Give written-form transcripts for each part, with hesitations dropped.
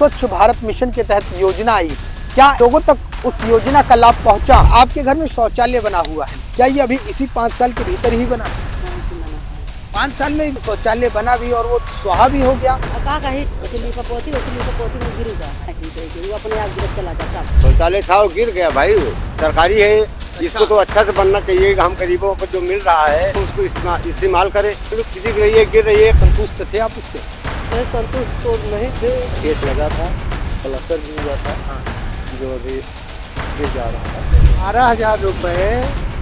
स्वच्छ भारत मिशन के तहत योजना आई, क्या लोगों तक उस योजना का लाभ पहुंचा? आपके घर में शौचालय बना हुआ है, क्या ये अभी इसी 5 साल के भीतर ही बना? 5 साल में शौचालय बना भी और वो स्वाहा भी हो गया। शौचालय था वो गिर गया भाई, सरकारी है। इसको तो अच्छा से बनना चाहिए। हम गरीबों को जो मिल रहा है तो उसको इस्तेमाल करें। तो किसी की ये गिर रही है, संतुष्ट थे आप उससे? संतुष्ट तो नहीं थे। केस लगा था, प्लास्टर भी हुआ था, जो अभी गिर जा रहा था। 12,000 रुपए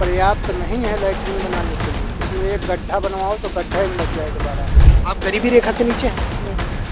पर्याप्त नहीं है लैट्रिन बनाने के लिए। इसमें एक गड्ढा बनवाओ तो गड्ढा ही लग जाए दोबारा। आप गरीबी रेखा से नीचे हैं,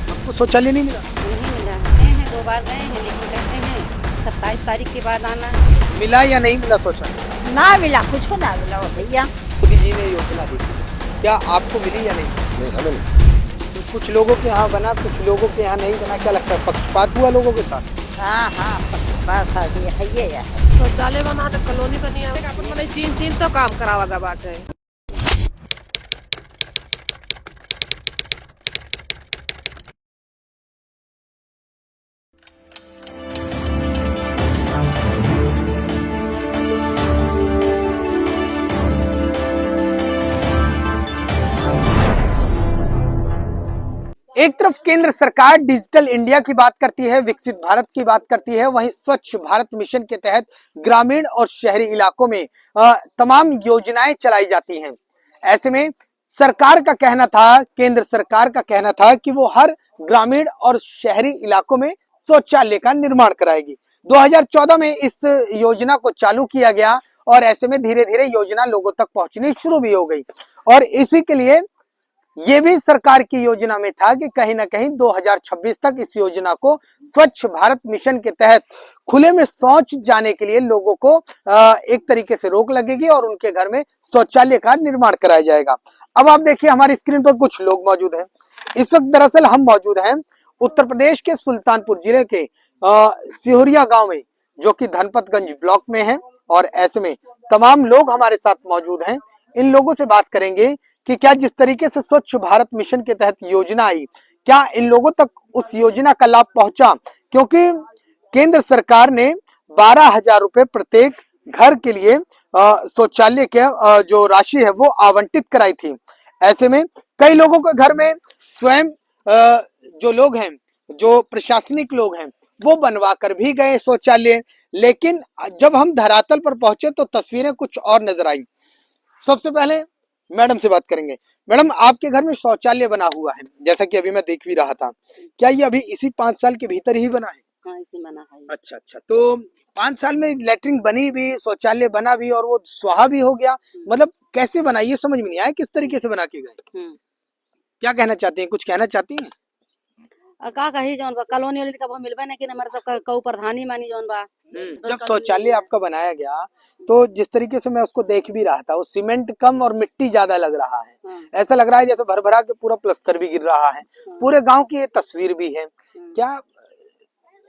आपको शौचालय नहीं मिला? नहीं मिला है, 2 बार गए हैं, लेकिन कहते हैं 27 तारीख के बाद आना। मिला या नहीं मिला शौचालय? ना मिला, कुछ ना मिला भैया। मोदी जी ने योजना दी थी, क्या आपको मिली या नहीं? नहीं, हमें नहीं। तो कुछ लोगों के यहाँ बना, कुछ लोगों के यहाँ नहीं बना, क्या लगता है पक्षपात हुआ लोगों के साथ? हाँ, पक्षपात है ये। शौचालय बना तो कॉलोनी बनी है, अपन मने चीन तो काम करावागा बाटे। एक तरफ केंद्र सरकार डिजिटल इंडिया की बात करती है, विकसित भारत की बात करती है, वहीं स्वच्छ भारत मिशन के तहत ग्रामीण और शहरी इलाकों में तमाम योजनाएं चलाई जाती हैं। ऐसे में सरकार का कहना था, केंद्र सरकार का कहना था कि वो हर ग्रामीण और शहरी इलाकों में शौचालय का निर्माण कराएगी। 2014 में इस योजना को चालू किया गया और ऐसे में धीरे धीरे योजना लोगों तक पहुंचनी शुरू भी हो गई और इसी के लिए ये भी सरकार की योजना में था कि कहीं ना कहीं 2026 तक इस योजना को स्वच्छ भारत मिशन के तहत खुले में शौच जाने के लिए लोगों को एक तरीके से रोक लगेगी और उनके घर में शौचालय का निर्माण कराया जाएगा। अब आप देखिए हमारी स्क्रीन पर कुछ लोग मौजूद हैं। इस वक्त दरअसल हम मौजूद हैं उत्तर प्रदेश के सुल्तानपुर जिले के सिहुरिया गांव में, जो कि धनपतगंज ब्लॉक में है और ऐसे में तमाम लोग हमारे साथ मौजूद हैं। इन लोगों से बात करेंगे कि क्या जिस तरीके से स्वच्छ भारत मिशन के तहत योजना आई, क्या इन लोगों तक उस योजना का लाभ पहुंचा? क्योंकि केंद्र सरकार ने 12,000 रुपए प्रत्येक घर के लिए शौचालय के जो राशि है वो आवंटित कराई थी। ऐसे में कई लोगों के घर में स्वयं जो लोग हैं, जो प्रशासनिक लोग हैं, वो बनवा कर भी गए शौचालय, लेकिन जब हम धरातल पर पहुंचे तो तस्वीरें कुछ और नजर आई। सबसे पहले मैडम से बात करेंगे। मैडम, आपके घर में शौचालय बना हुआ है, जैसा कि अभी मैं देख भी रहा था, क्या ये अभी इसी 5 साल के भीतर ही बना है? हाँ, इसी बना है। अच्छा, तो 5 साल में लैट्रिन बनी भी, शौचालय बना भी और वो स्वाहा भी हो गया, मतलब कैसे बना? ये समझ में नहीं आया किस तरीके से बना के गए। क्या कहना चाहती हैं, कुछ कहना चाहती हैं? का कही जौन बा कॉलोनी वाली का मिलबे नहीं कि हमारे सब का प्रधानी मानी जौन बा। जब शौचालय आपका बनाया गया तो जिस तरीके से मैं उसको देख भी रहा था, वो सीमेंट कम और मिट्टी ज्यादा लग रहा है। ऐसा लग रहा है जैसे भर भरा के पूरा प्लास्टर भी गिर रहा है। पूरे गांव की ये तस्वीर भी है। क्या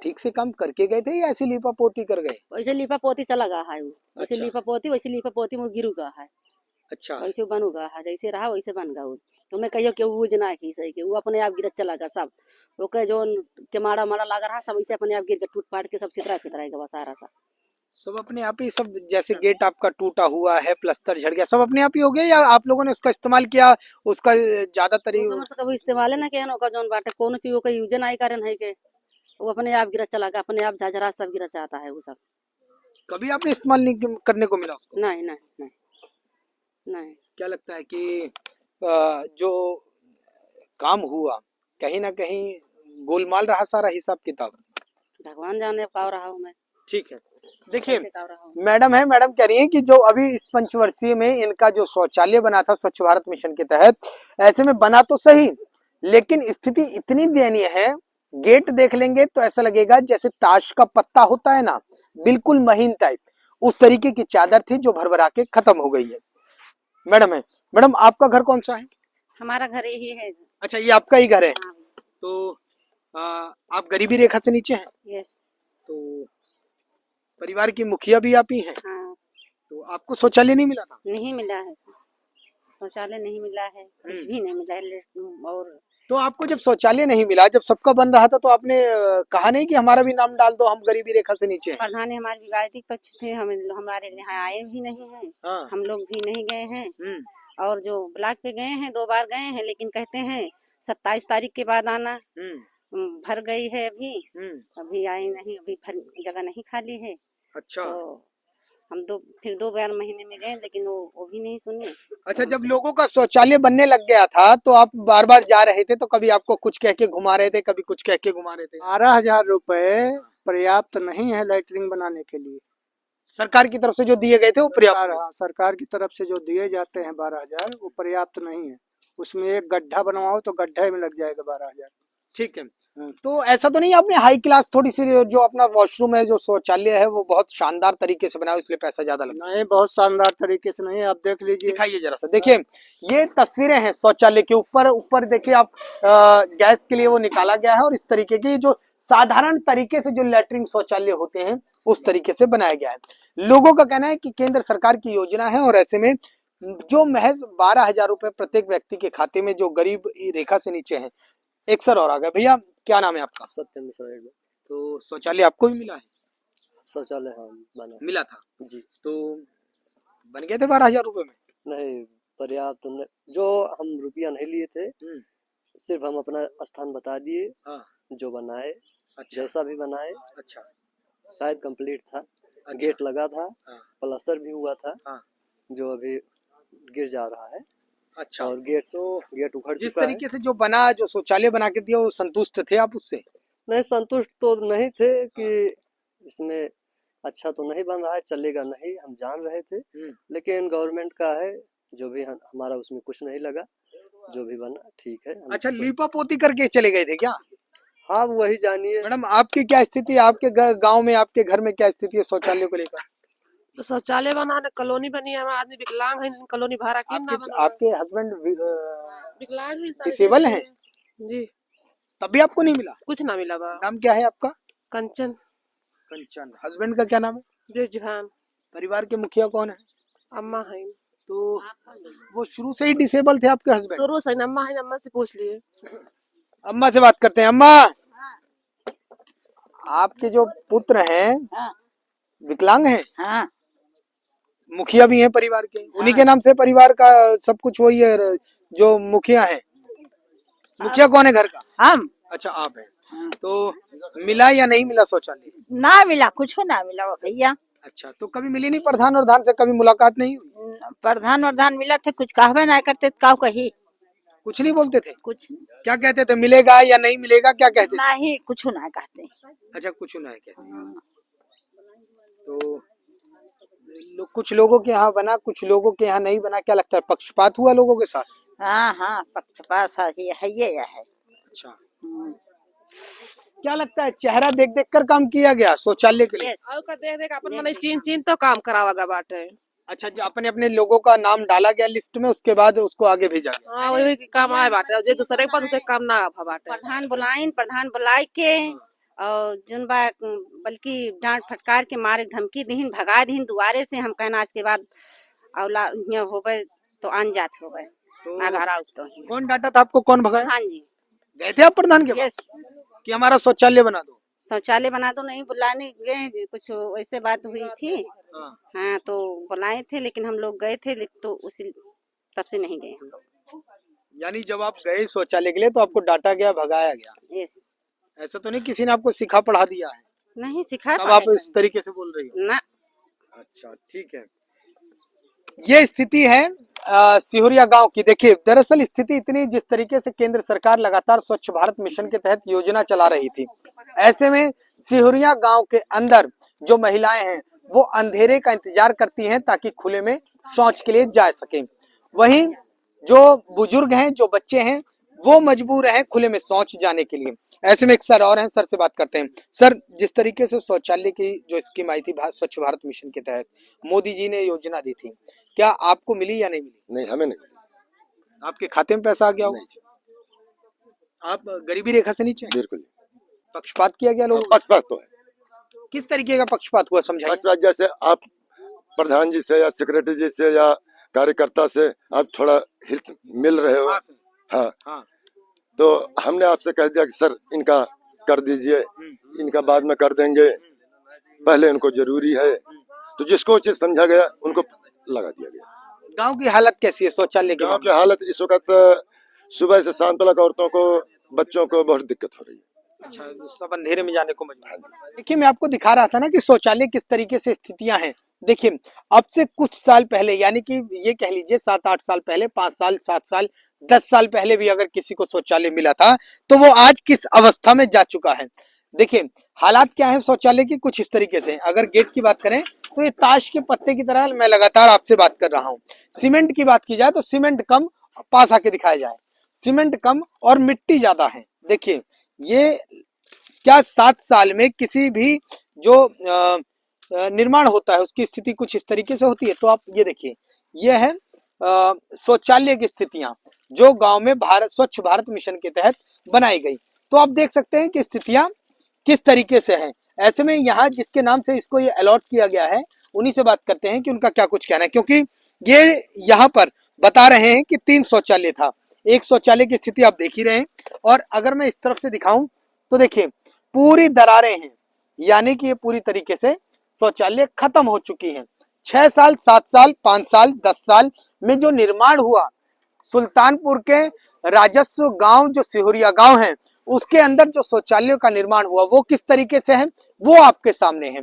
ठीक से काम करके गए थे या ऐसे लीपा पोती कर गए? वैसे लीपा पोती चला गया है, वैसे लीपा पोती में गिरू गया है। अच्छा, वैसे बनू गया है, जैसे रहा वैसे बन गया। तो मैं कहियो कि वो जना की सही के वो अपने आप गिरत चला गया सब। ओके जो के माड़ा लगा रहा सब ऐसे अपने आप गिर के टूट फाट के सब चितरा गया सारा सा। सब अपने आप ही, सब जैसे गेट आपका टूटा हुआ है, प्लास्टर झड़ गया, सब अपने आप ही हो गया या आप लोगों ने उसका इस्तेमाल किया? उसका ज्यादातर कभी इस्तेमाल ना किया ना जौन बाटे कोनो चीज का यूज नहीं करन है के वो अपने आप गिरत चला गया, अपने आप झझरा सब गिरत जाता है वो सब। कभी आपने इस्तेमाल नहीं करने को मिला उसको? नहीं। क्या लगता है कि जो काम हुआ कहीं ना कहीं गोलमाल रहा सारा हिसाब किताब? भगवान जाने का रहा हूँ मैं। ठीक है, देखिए मैडम है, मैडम कह रही हैं कि जो अभी इस पंचवर्षीय में इनका जो शौचालय बना था स्वच्छ भारत मिशन के तहत, ऐसे में बना तो सही, लेकिन स्थिति इतनी दयनीय है, गेट देख लेंगे तो ऐसा लगेगा जैसे ताश का पत्ता होता है ना, बिल्कुल महीन टाइप, उस तरीके की चादर थी जो भरभरा के खत्म हो गई है। मैडम है, मैडम आपका घर कौन सा है? हमारा घर यही है। अच्छा, ये आपका ही घर है। हाँ। तो आप गरीबी रेखा से नीचे हैं? यस। तो परिवार की मुखिया भी आप ही हैं? हाँ। तो आपको शौचालय नहीं मिला था? नहीं मिला है, शौचालय नहीं मिला है, कुछ भी नहीं मिला है। और तो आपको जब शौचालय नहीं मिला, जब सबका बन रहा था, तो आपने कहा नहीं कि हमारा भी नाम डाल दो, हम गरीबी रेखा से नीचे हैं? प्रधान हमारे विवादित पक्ष थे, हम हमारे यहाँ आए भी नहीं हैं, हाँ। हम लोग भी नहीं गए हैं। और जो ब्लॉक पे गए हैं 2 बार गए हैं, लेकिन कहते हैं 27 तारीख के बाद आना। भर गई है अभी आए नहीं, अभी जगह नहीं खाली है। अच्छा। तो हम फिर 2 बार महीने में गए, लेकिन वो भी नहीं सुने। अच्छा, जब लोगों का शौचालय बनने लग गया था तो आप बार बार जा रहे थे, तो कभी आपको कुछ कह के घुमा रहे थे, कभी कुछ कह के घुमा रहे थे? 12,000 रुपए पर्याप्त नहीं है लैट्रिन बनाने के लिए। सरकार की तरफ से जो दिए गए थे वो पर्याप्त? हाँ, सरकार की तरफ से जो दिए जाते हैं 12,000 वो पर्याप्त नहीं है। उसमें एक गड्ढा बनवाओ तो गड्ढे में लग जाएगा 12,000। ठीक है। तो ऐसा तो नहीं आपने हाई क्लास थोड़ी सी जो अपना वॉशरूम है, जो शौचालय है, वो बहुत शानदार तरीके से बनाया, इसलिए पैसा ज्यादा लगा? नहीं, बहुत शानदार तरीके से नहीं, आप देख लीजिए। दिखाइए जरा सा। देखिए, ये तस्वीरें हैं शौचालय के ऊपर देखिए आप, गैस के लिए वो निकाला गया है, और इस तरीके के जो साधारण तरीके से जो लैट्रिन शौचालय होते हैं उस तरीके से बनाया गया है। लोगों का कहना है कि केंद्र सरकार की योजना है, और ऐसे में जो महज 12,000 रुपए प्रत्येक व्यक्ति के खाते में, जो गरीब रेखा से नीचे हैं। एक सर और आ गए। भैया, क्या नाम है आपका? सत्यम मिश्रा। तो शौचालय आपको भी मिला है? शौचालय हाँ बना मिला था जी। तो बन गए थे 12,000 रुपए में? नहीं, पर्याप्त जो हम रुपया नहीं लिए थे, सिर्फ हम अपना स्थान बता दिए। हाँ। जो बनाए, अच्छा। जैसा भी बनाए, अच्छा। शायद कंप्लीट था। अच्छा। गेट लगा था। हाँ। प्लास्टर भी हुआ था। हाँ। जो अभी गिर जा रहा है। अच्छा। और गेट उखड़ जिस चुका है। तरीके से जो बना, जो शौचालय बना के दिया, वो संतुष्ट थे आप उससे? नहीं, संतुष्ट तो नहीं थे कि इसमें अच्छा तो नहीं बन रहा है, चलेगा नहीं, हम जान रहे थे। लेकिन गवर्नमेंट का है, जो भी हमारा उसमें कुछ नहीं लगा, जो भी बना ठीक है। अच्छा, लीपा पोती करके चले गए थे क्या? हाँ, वही जानिए। मैडम, आपकी क्या स्थिति है? आपके गांव में, आपके घर में क्या स्थिति है शौचालय को लेकर? तो शौचालय बनाने कॉलोनी बनी है, हमारा आदमी विकलांग है, कॉलोनी भाड़ा क्यों ना बना? आपके हस्बैंड विकलांग है, डिसेबल हैं? जी। तब भी आपको नहीं मिला? कुछ ना मिला बा। नाम क्या है आपका? कंचन। कंचन। हस्बैंड का क्या नाम है? ब्रिजभान। परिवार के मुखिया कौन है? अम्मा है। तो वो शुरू से ही डिसेबल थे आपके हस्बैंड? शुरू से अम्मा है, अम्मा से पूछ लिए। अम्मा से बात करते हैं। अम्मा, आपके जो पुत्र हैं विकलांग हैं? हाँ। मुखिया भी हैं परिवार के? उन्हीं के नाम से परिवार का सब कुछ वही है, जो मुखिया हैं? मुखिया कौन है घर का? हम। अच्छा, आप हैं। तो मिला या नहीं मिला शौचालय? ना मिला, कुछ ना मिला वो भैया। अच्छा, तो कभी मिली नहीं प्रधान और धान से? कभी मुलाकात नहीं हुई? प्रधान मिला थे, कुछ कहवे ना करते, काव कही कुछ नहीं बोलते थे? कुछ क्या कहते थे? मिलेगा या नहीं मिलेगा, क्या कहते थे? नहीं, कुछ ना कहते। अच्छा, कुछ ना है कहते। तो कुछ लोगों के यहाँ बना, कुछ लोगों के यहाँ नहीं बना, क्या लगता है पक्षपात हुआ लोगों के साथ? हाँ हाँ, पक्षपात है ये है। अच्छा, क्या लगता है चेहरा देख देख कर काम किया गया शौचालय के लिए? और का देख देख अपन मने चीन तो काम करावागा बाटे। अच्छा, जो अपने अपने लोगों का नाम डाला गया लिस्ट में, उसके बाद उसको आगे भेजा गया? हाँ, वही काम आए बाटे, जो दूसरे के पास दूसरे काम ना आ बाटे। प्रधान बुलाई के, और जुन बा बल्कि डांट फटकार के मारे धमकी दीन, भगा दीन दुआरे से। हम कहना आज के बाद औला होवे तो अनजात होवे। तो कौन डांटा था आपको, कौन भगाया? हाँ जी। गए थे आप प्रधान के पास कि हमारा शौचालय बना दो? शौचालय बना दो नहीं, बुलाने गए, कुछ ऐसे बात हुई थी। हाँ, तो बुलाए थे, लेकिन हम लोग गए थे, तो उसी तब से नहीं गए हम लोग। यानी जब आप गए शौचालय के लिए तो आपको डांटा गया, भगाया गया? यस। ऐसा तो नहीं किसी ने आपको सिखा पढ़ा दिया है? नहीं सिखा। तब आप इस तरीके से बोल रही हो ना? अच्छा, ठीक है। ये स्थिति है सिहुरिया गांव की। देखिए, दरअसल स्थिति इतनी, जिस तरीके से केंद्र सरकार लगातार स्वच्छ भारत मिशन के तहत योजना चला रही थी, ऐसे में सिहुरिया गांव के अंदर जो महिलाएं हैं वो अंधेरे का इंतजार करती हैं ताकि खुले में शौच के लिए जा सकें। वहीं जो बुजुर्ग हैं, जो बच्चे हैं, वो मजबूर हैं खुले में शौच जाने के लिए। ऐसे में एक सर और हैं, सर से बात करते हैं। सर, जिस तरीके से शौचालय की जो स्कीम आई थी स्वच्छ भारत मिशन के तहत, मोदी जी ने योजना दी थी, क्या आपको मिली या नहीं मिली? नहीं, हमें नहीं। आपके खाते में पैसा आ गया होगा? आप गरीबी रेखा से नीचे? बिल्कुल। पक्षपात किया गया लोगों? पक्षपात तो है। किस तरीके का पक्षपात हुआ, समझाइए। पक्षपात जैसे आप प्रधान जी से या सेक्रेटरी जी से या कार्यकर्ता से आप थोड़ा हित मिल रहे हो। हाँ, तो हमने आपसे कह दिया कि सर इनका कर दीजिए, इनका बाद में कर देंगे, पहले इनको जरूरी है। तो जिसको चीज समझा गया उनको लगा दिया गया। गांव की हालत कैसी है शौचालय की? गाँव की हालत इस वक्त सुबह से शाम तक औरतों को, बच्चों को बहुत दिक्कत हो रही है। अच्छा, सब अंधेरे में जाने को मजबूर। देखिए, मैं आपको दिखा रहा था ना कि शौचालय किस तरीके से स्थितियां हैं। देखिए, अब से कुछ साल पहले, यानी कि ये कह लीजिए 7-8 साल पहले, 5 साल, 7 साल, 10 साल पहले भी अगर किसी को शौचालय मिला था तो वो आज किस अवस्था में जा चुका है। देखिए, हालात क्या है शौचालय की, कुछ इस तरीके से। अगर गेट की बात करें तो ये ताश के पत्ते की तरह मैं लगातार आपसे बात कर रहा हूँ। सीमेंट की बात की जाए तो सीमेंट कम, पास आके दिखाया जाए, सीमेंट कम और मिट्टी ज्यादा है। देखिए, ये क्या 7 साल में किसी भी जो निर्माण होता है उसकी स्थिति कुछ इस तरीके से होती है। तो आप ये देखिए, ये है शौचालय की स्थितियां जो गांव में भारत स्वच्छ भारत मिशन के तहत बनाई गई। तो आप देख सकते हैं कि स्थितियां किस तरीके से हैं। ऐसे में यहाँ जिसके नाम से इसको ये अलॉट किया गया है उन्हीं से बात करते हैं कि उनका क्या कुछ कहना है, क्योंकि ये यहाँ पर बता रहे हैं कि 3 शौचालय था। एक शौचालय की स्थिति आप देख ही रहे हैं, और अगर मैं इस तरफ से दिखाऊं तो देखिए पूरी दरारें हैं, यानी कि ये पूरी तरीके से शौचालय खत्म हो चुकी हैं। 6 साल, 7 साल, 5 साल, 10 साल में जो निर्माण हुआ, सुल्तानपुर के राजस्व गांव जो सिहुरिया गांव है उसके अंदर जो शौचालयों का निर्माण हुआ वो किस तरीके से है वो आपके सामने है।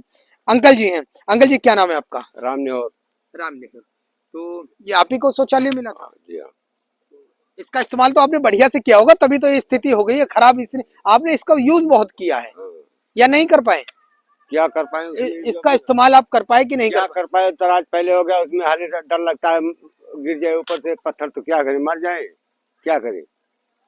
अंकल जी हैं। अंकल जी, क्या नाम है आपका? राम निहोर। राम निहोर। तो ये आप ही को शौचालय मिला था? जी हाँ। इसका इस्तेमाल तो आपने बढ़िया से किया होगा, तभी तो ये स्थिति हो गई है खराब। इसने आपने इसका यूज बहुत किया है या नहीं कर पाए? क्या कर पाए इसका इस्तेमाल आप कर पाए कि नहीं क्या कर पाए? तराज पहले हो गया, उसमें हाली डर लगता है गिर जाए ऊपर से पत्थर, तो क्या करें, मर जाए, क्या करें।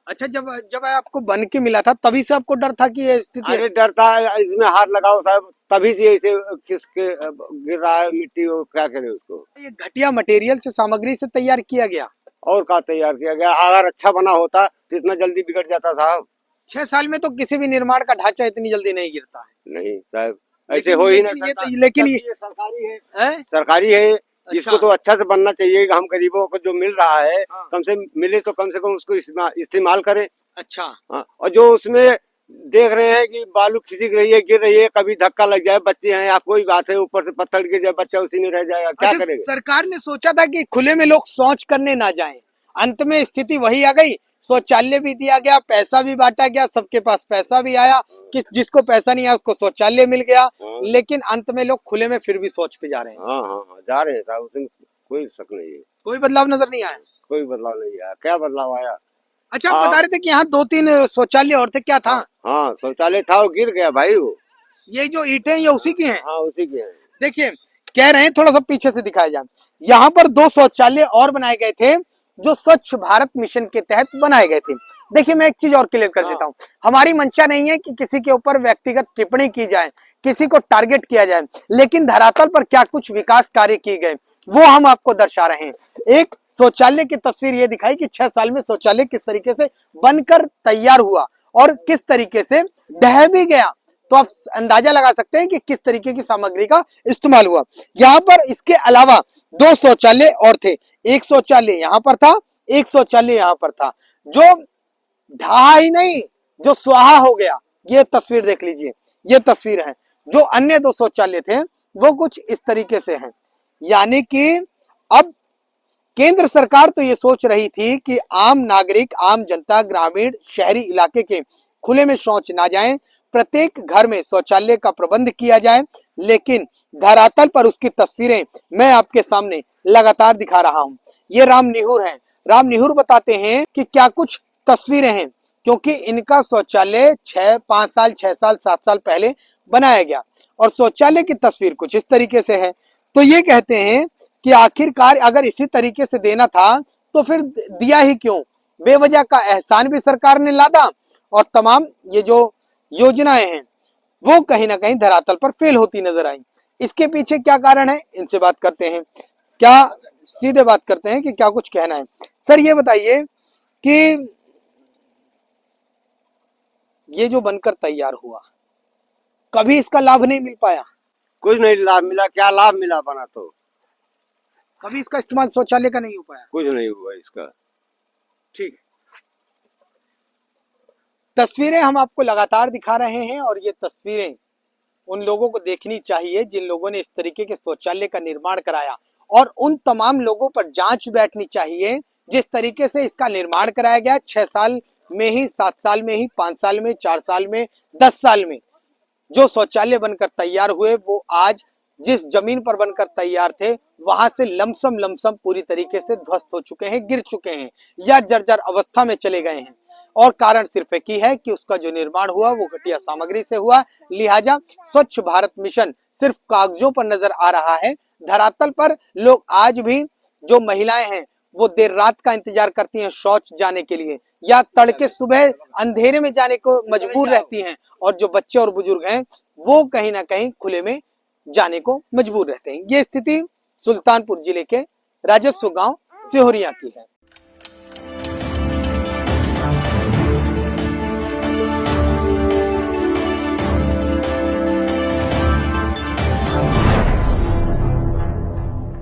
अच्छा, जब आपको बन के मिला था तभी से आपको डर था कि ये स्थिति? अरे डर था, इसमें हाथ लगाओ साहब, तभी से ऐसे खिसके गिर रहा है मिट्टी, और क्या करे उसको। ये घटिया मटेरियल से, सामग्री से तैयार किया गया, और क्या तैयार किया गया? अगर अच्छा बना होता तो इतना जल्दी बिगड़ जाता साहब। 6 साल में तो किसी भी निर्माण का ढांचा इतनी जल्दी नहीं गिरता है। नहीं साहब, ऐसे हो ही नहीं सकता। लेकिन ये सरकारी है, सरकारी है। इसको तो अच्छा से बनना चाहिए। हम गरीबों को जो मिल रहा है, कम से मिले तो कम से कम उसको इस्तेमाल करें। अच्छा, हाँ, और जो उसमें देख रहे हैं कि बालू खिसक रही है, गिर रही है, कभी धक्का लग जाए, बच्चे हैं या कोई बात है, ऊपर से पत्थर गिर जाए, बच्चा उसी में रह जाएगा, क्या करेगा। सरकार ने सोचा था कि खुले में लोग शौच करने ना जाएं, अंत में स्थिति वही आ गई। शौचालय भी दिया गया, पैसा भी बांटा गया, सबके पास पैसा भी आया, जिसको पैसा नहीं आया उसको शौचालय मिल गया। लेकिन अंत में लोग खुले में फिर भी शौच पे जा रहे हैं। हाँ हाँ हाँ, जा रहे हैं साहब, उसमें कोई शक नहीं है। कोई बदलाव नजर नहीं आया? कोई बदलाव नहीं आया। क्या बदलाव आया? अच्छा, आप बता रहे थे कि यहाँ 2-3 शौचालय और थे, क्या था? हाँ, शौचालय था, वो गिर गया भाई। वो ये जो ईंटें ये उसी की हैं? हाँ, उसी की है। देखिए, कह रहे हैं थोड़ा सा पीछे से दिखाया जाए, यहाँ पर 2 शौचालय और बनाए गए थे जो स्वच्छ भारत मिशन के तहत बनाए गए थे। देखिए, मैं एक चीज और क्लियर कर देता हूँ, हमारी मंशा नहीं है कि किसी के ऊपर व्यक्तिगत टिप्पणी की जाए, किसी को टारगेट किया जाए, लेकिन धरातल पर क्या कुछ विकास कार्य किए गए वो हम आपको दर्शा रहे हैं। एक शौचालय की तस्वीर ये दिखाई कि 6 साल में शौचालय किस तरीके से बनकर तैयार हुआ और किस तरीके से ढह भी गया। तो आप अंदाजा लगा सकते हैं कि किस तरीके की सामग्री का इस्तेमाल हुआ। यहाँ पर इसके अलावा 2 शौचालय और थे। एक शौचालय यहाँ पर था, एक शौचालय यहाँ पर था, जो ढहा ही नहीं, जो स्वाहा हो गया। ये तस्वीर देख लीजिए, ये तस्वीर है। जो अन्य 2 शौचालय थे वो कुछ इस तरीके से हैं। यानी कि अब केंद्र सरकार तो ये सोच रही थी कि आम नागरिक, आम जनता, ग्रामीण शहरी इलाके के खुले में शौच ना जाएं, प्रत्येक घर में शौचालय का प्रबंध किया जाए, लेकिन धरातल पर उसकी तस्वीरें मैं आपके सामने लगातार दिखा रहा हूं। ये राम निहुर हैं। राम निहुर बताते हैं कि क्या कुछ तस्वीरें हैं, क्योंकि इनका शौचालय 5 साल, 6 साल, 7 साल पहले बनाया गया और शौचालय की तस्वीर कुछ इस तरीके से है। तो ये कहते हैं कि आखिरकार अगर इसी तरीके से देना था तो फिर दिया ही क्यों? बेवजह का एहसान भी सरकार ने लादा और तमाम ये जो योजनाएं हैं वो कहीं ना कहीं धरातल पर फेल होती नजर आई। इसके पीछे क्या कारण है, इनसे बात करते हैं। क्या सीधे बात करते हैं कि क्या कुछ कहना है। सर, ये बताइए कि ये जो बनकर तैयार हुआ, कभी इसका लाभ नहीं मिल पाया? कुछ नहीं लाभ मिला। क्या लाभ मिला बना तो? कभी इसका इस्तेमाल शौचालय का नहीं हो पाया? कुछ नहीं हुआ इसका। ठीक है। तस्वीरें हम आपको लगातार दिखा रहे हैं और ये तस्वीरें उन लोगों को देखनी चाहिए जिन लोगों ने इस तरीके के शौचालय का निर्माण कराया, और उन तमाम लोगों पर जांच बैठनी चाहिए जिस तरीके से इसका निर्माण कराया गया। 6 साल में ही, 7 साल में ही, 5 साल में, 4 साल में, 10 साल में जो शौचालय बनकर तैयार हुए वो आज जिस जमीन पर बनकर तैयार थे वहां से लमसम पूरी तरीके से ध्वस्त हो चुके हैं, गिर चुके हैं या जर्जर अवस्था में चले गए हैं। और कारण सिर्फ एक ही है कि उसका जो निर्माण हुआ वो घटिया सामग्री से हुआ। लिहाजा स्वच्छ भारत मिशन सिर्फ कागजों पर नजर आ रहा है। धरातल पर लोग आज भी, जो महिलाएं हैं वो देर रात का इंतजार करती हैं शौच जाने के लिए, या तड़के सुबह अंधेरे में जाने को मजबूर रहती हैं, और जो बच्चे और बुजुर्ग हैं वो कहीं ना कहीं खुले में जाने को मजबूर रहते हैं। ये स्थिति सुल्तानपुर जिले के राजस्व गांव सिहोरिया की है।